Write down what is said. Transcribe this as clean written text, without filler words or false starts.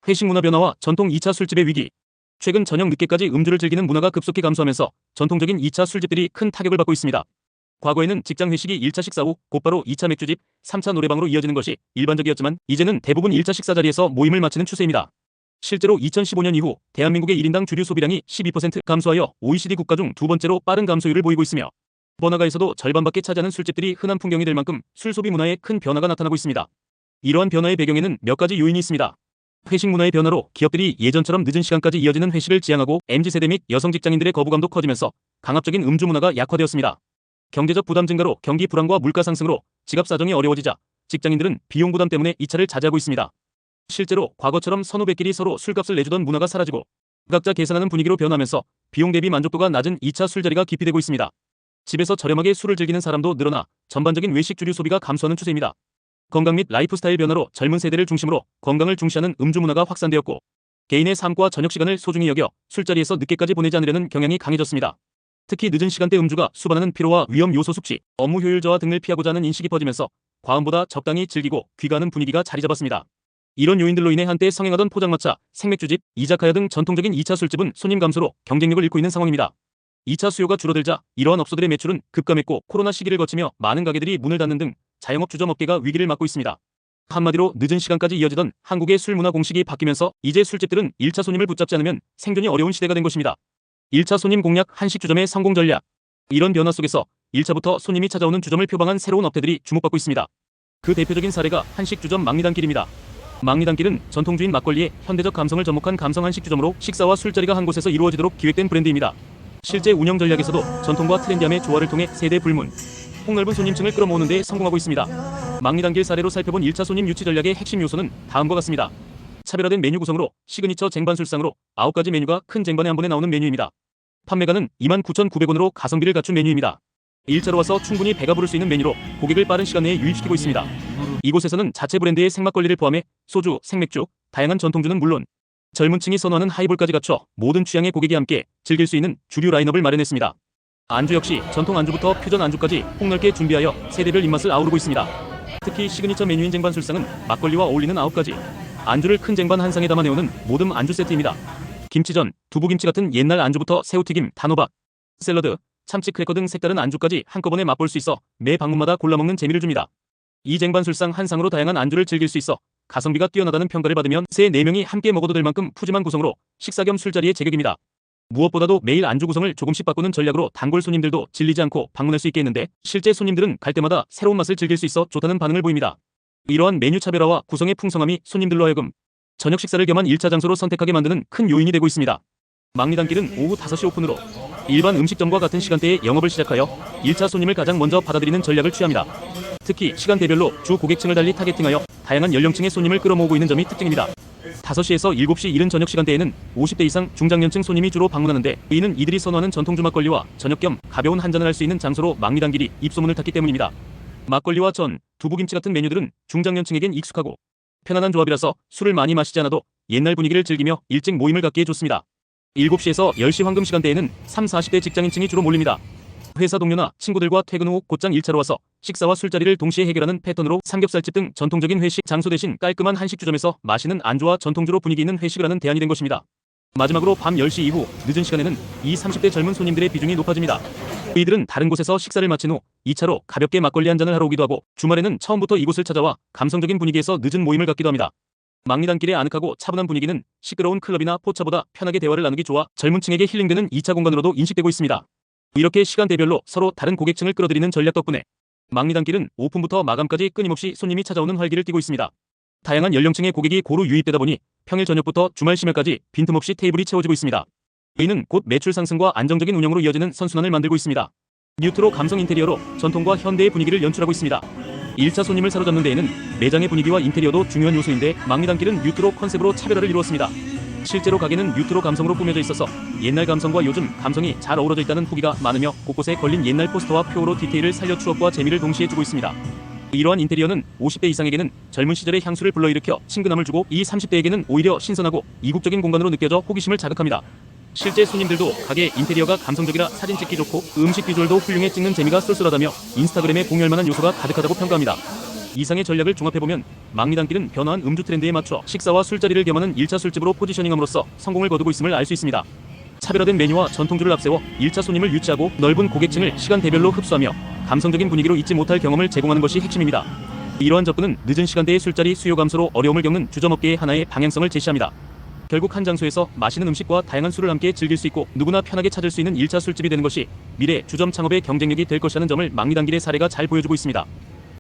회식 문화 변화와 전통 2차 술집의 위기. 최근 저녁 늦게까지 음주를 즐기는 문화가 급속히 감소하면서 전통적인 2차 술집들이 큰 타격을 받고 있습니다. 과거에는 직장 회식이 1차 식사 후 곧바로 2차 맥주집, 3차 노래방으로 이어지는 것이 일반적이었지만 이제는 대부분 1차 식사 자리에서 모임을 마치는 추세입니다. 실제로 2015년 이후 대한민국의 1인당 주류 소비량이 12% 감소하여 OECD 국가 중 두 번째로 빠른 감소율을 보이고 있으며 번화가에서도 절반밖에 차지하는 술집들이 흔한 풍경이 될 만큼 술 소비 문화에 큰 변화가 나타나고 있습니다. 이러한 변화의 배경에는 몇 가지 요인이 있습니다. 회식 문화의 변화로 기업들이 예전처럼 늦은 시간까지 이어지는 회식을 지향하고 MZ세대 및 여성 직장인들의 거부감도 커지면서 강압적인 음주 문화가 약화되었습니다. 경제적 부담 증가로 경기 불안과 물가 상승으로 지갑 사정이 어려워지자 직장인들은 비용 부담 때문에 이 차를 자제하고 있습니다. 실제로 과거처럼 선후배끼리 서로 술값을 내주던 문화가 사라지고 각자 계산하는 분위기로 변하면서 비용 대비 만족도가 낮은 2차 술자리가 기피되고 있습니다. 집에서 저렴하게 술을 즐기는 사람도 늘어나 전반적인 외식 주류 소비가 감소하는 추세입니다. 건강 및 라이프 스타일 변화로 젊은 세대를 중심으로 건강을 중시하는 음주 문화가 확산되었고 개인의 삶과 저녁 시간을 소중히 여겨 술자리에서 늦게까지 보내지 않으려는 경향이 강해졌습니다. 특히 늦은 시간대 음주가 수반하는 피로와 위험 요소 숙취, 업무 효율 저하 등을 피하고자 하는 인식이 퍼지면서 과음보다 적당히 즐기고 귀가하는 분위기가 자리 잡았습니다. 이런 요인들로 인해 한때 성행하던 포장마차, 생맥주집, 이자카야 등 전통적인 2차 술집은 손님 감소로 경쟁력을 잃고 있는 상황입니다. 2차 수요가 줄어들자 이러한 업소들의 매출은 급감했고 코로나 시기를 거치며 많은 가게들이 문을 닫는 등 자영업 주점 업계가 위기를 맞고 있습니다. 한마디로 늦은 시간까지 이어지던 한국의 술 문화 공식이 바뀌면서 이제 술집들은 1차 손님을 붙잡지 않으면 생존이 어려운 시대가 된 것입니다. 1차 손님 공략 한식 주점의 성공 전략. 이런 변화 속에서 1차부터 손님이 찾아오는 주점을 표방한 새로운 업태들이 주목받고 있습니다. 그 대표적인 사례가 한식 주점 망리단길입니다. 망리단길은 전통주인 막걸리에 현대적 감성을 접목한 감성 한식 주점으로 식사와 술자리가 한 곳에서 이루어지도록 기획된 브랜드입니다. 실제 운영 전략에서도 전통과 트렌디함의 조화를 통해 세대 불문, 폭넓은 손님층을 끌어모으는 데 성공하고 있습니다. 망리단길 사례로 살펴본 1차 손님 유치 전략의 핵심 요소는 다음과 같습니다. 차별화된 메뉴 구성으로 시그니처 쟁반술상으로 9가지 메뉴가 큰 쟁반에 한 번에 나오는 메뉴입니다. 판매가는 29,900원으로 가성비를 갖춘 메뉴입니다. 1차로 와서 충분히 배가 부를 수 있는 메뉴로 고객을 빠른 시간 내에 유입시키고 있습니다. 이곳에서는 자체 브랜드의 생막걸리를 포함해 소주, 생맥주, 다양한 전통주는 물론 젊은 층이 선호하는 하이볼까지 갖춰 모든 취향의 고객이 함께 즐길 수 있는 주류 라인업을 마련했습니다. 안주 역시 전통 안주부터 퓨전 안주까지 폭넓게 준비하여 세대별 입맛을 아우르고 있습니다. 특히 시그니처 메뉴인 쟁반술상은 막걸리와 어울리는 9가지 안주를 큰 쟁반 한 상에 담아내오는 모듬 안주 세트입니다. 김치전, 두부김치 같은 옛날 안주부터 새우튀김, 단호박, 샐러드, 참치 크래커 등 색다른 안주까지 한꺼번에 맛볼 수 있어 매 방문마다 골라먹는 재미를 줍니다. 이 쟁반술상 한 상으로 다양한 안주를 즐길 수 있어 가성비가 뛰어나다는 평가를 받으면 새 4명이 함께 먹어도 될 만큼 푸짐한 구성으로 식사 겸 술자리의 제격입니다. 무엇보다도 매일 안주 구성을 조금씩 바꾸는 전략으로 단골 손님들도 질리지 않고 방문할 수 있게 했는데 실제 손님들은 갈 때마다 새로운 맛을 즐길 수 있어 좋다는 반응을 보입니다. 이러한 메뉴 차별화와 구성의 풍성함이 손님들로 하여금 저녁 식사를 겸한 1차 장소로 선택하게 만드는 큰 요인이 되고 있습니다. 망리단길은 오후 5시 오픈으로 일반 음식점과 같은 시간대에 영업을 시작하여 1차 손님을 가장 먼저 받아들이는 전략을 취합니다. 특히 시간대별로 주 고객층을 달리 타겟팅하여 다양한 연령층의 손님을 끌어모으고 있는 점이 특징입니다. 5시에서 7시 이른 저녁 시간대에는 50대 이상 중장년층 손님이 주로 방문하는데 이는 이들이 선호하는 전통주 막걸리와 저녁 겸 가벼운 한잔을 할 수 있는 장소로 망리단길이 입소문을 탔기 때문입니다. 막걸리와 전, 두부김치 같은 메뉴들은 중장년층에겐 익숙하고 편안한 조합이라서 술을 많이 마시지 않아도 옛날 분위기를 즐기며 일찍 모임을 갖기에 좋습니다. 7시에서 10시 황금 시간대에는 30, 40대 직장인층이 주로 몰립니다. 회사 동료나 친구들과 퇴근 후 곧장 1차로 와서 식사와 술자리를 동시에 해결하는 패턴으로 삼겹살집 등 전통적인 회식 장소 대신 깔끔한 한식 주점에서 마시는 안주와 전통주로 분위기 있는 회식을 하는 대안이 된 것입니다. 마지막으로 밤 10시 이후 늦은 시간에는 이 30대 젊은 손님들의 비중이 높아집니다. 이들은 다른 곳에서 식사를 마친 후 2차로 가볍게 막걸리 한잔을 하러 오기도 하고 주말에는 처음부터 이곳을 찾아와 감성적인 분위기에서 늦은 모임을 갖기도 합니다. 망리단길의 아늑하고 차분한 분위기는 시끄러운 클럽이나 포차보다 편하게 대화를 나누기 좋아 젊은 층에게 힐링되는 2차 공간으로도 인식되고 있습니다. 이렇게 시간대별로 서로 다른 고객층을 끌어들이는 전략 덕분에 망리단길은 오픈부터 마감까지 끊임없이 손님이 찾아오는 활기를 띠고 있습니다. 다양한 연령층의 고객이 고루 유입되다 보니 평일 저녁부터 주말 심야까지 빈틈없이 테이블이 채워지고 있습니다. 이는 곧 매출 상승과 안정적인 운영으로 이어지는 선순환을 만들고 있습니다. 뉴트로 감성 인테리어로 전통과 현대의 분위기를 연출하고 있습니다. 1차 손님을 사로잡는 데에는 매장의 분위기와 인테리어도 중요한 요소인데 망리단길은 뉴트로 컨셉으로 차별화를 이루었습니다. 실제로 가게는 뉴트로 감성으로 꾸며져 있어서 옛날 감성과 요즘 감성이 잘 어우러져 있다는 후기가 많으며 곳곳에 걸린 옛날 포스터와 표로 디테일을 살려 추억과 재미를 동시에 주고 있습니다. 이러한 인테리어는 50대 이상에게는 젊은 시절의 향수를 불러일으켜 친근함을 주고 이 30대에게는 오히려 신선하고 이국적인 공간으로 느껴져 호기심을 자극합니다. 실제 손님들도 가게 인테리어가 감성적이라 사진 찍기 좋고 음식 비주얼도 훌륭해 찍는 재미가 쏠쏠하다며 인스타그램에 공유할 만한 요소가 가득하다고 평가합니다. 이상의 전략을 종합해보면 망리단길은 변화한 음주 트렌드에 맞춰 식사와 술자리를 겸하는 1차 술집으로 포지셔닝함으로써 성공을 거두고 있음을 알 수 있습니다. 차별화된 메뉴와 전통주를 앞세워 1차 손님을 유치하고 넓은 고객층을 시간대별로 흡수하며 감성적인 분위기로 잊지 못할 경험을 제공하는 것이 핵심입니다. 이러한 접근은 늦은 시간대의 술자리 수요 감소로 어려움을 겪는 주점업계의 하나의 방향성을 제시합니다. 결국 한 장소에서 맛있는 음식과 다양한 술을 함께 즐길 수 있고 누구나 편하게 찾을 수 있는 1차 술집이 되는 것이 미래 주점 창업의 경쟁력이 될 것이라는 점을 망리단길의 사례가 잘 보여주고 있습니다.